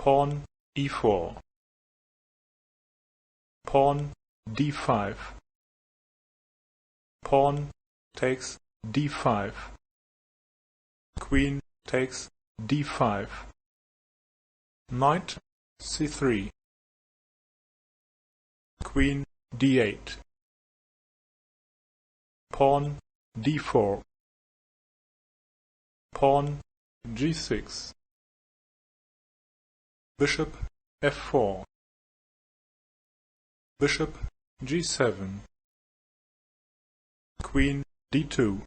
pawn e4, pawn d5, pawn takes d5, queen takes d5, knight c3, queen d8, pawn d4, pawn g6, bishop f4, bishop g7, queen d2,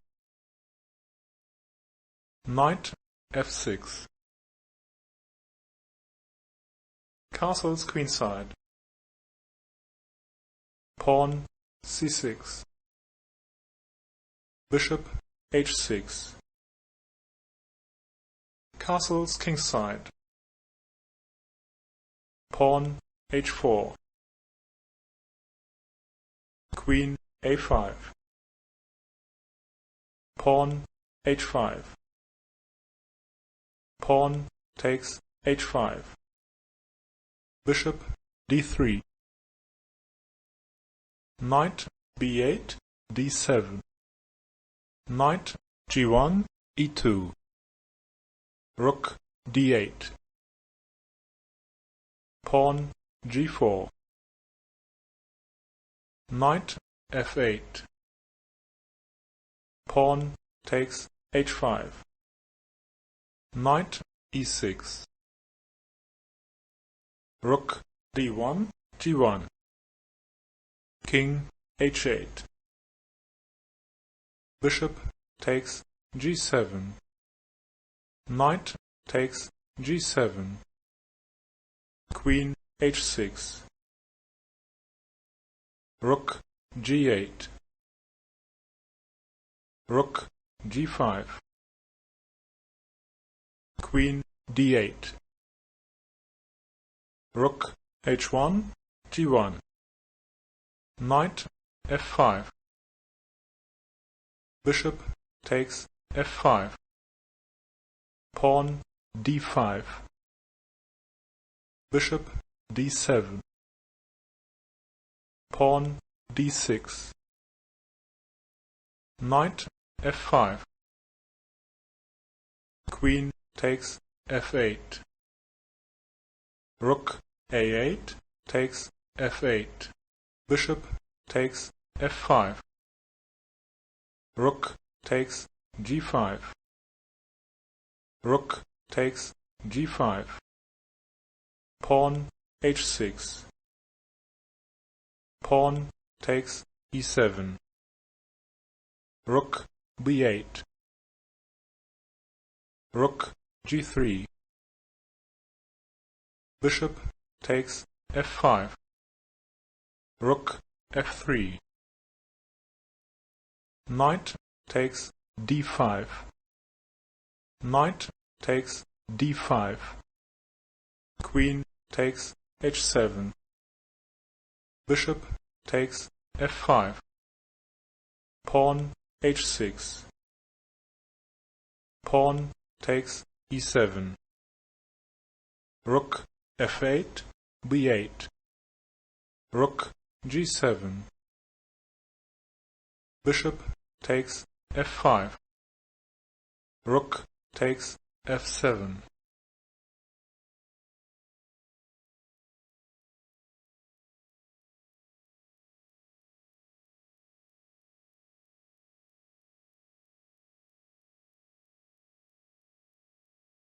knight f6, castles queenside, pawn c6, bishop h6, castles kingside, pawn h4, queen a5, pawn h5, pawn takes h5, bishop d3, knight b8, d7, knight g1, e2, rook d8, pawn g4, knight f8, pawn takes h5, knight e6, rook d1, g1, king h8, bishop takes g7, knight takes g7, queen h6, rook g8, rook g5, queen d8, rook h1, g1, knight f5, bishop takes f5, pawn d5, bishop d7, pawn d6, knight f5, queen takes f8, rook a8 takes f8, bishop takes f5, rook takes g5, rook takes g5, pawn h6, pawn takes e7, rook b8, rook g3, bishop takes f5, rook f3, knight takes d5, knight takes d5, queen takes h7, bishop takes f5, pawn h6, pawn takes e7, rook f8, b8, rook g7, bishop takes f5, rook takes f7.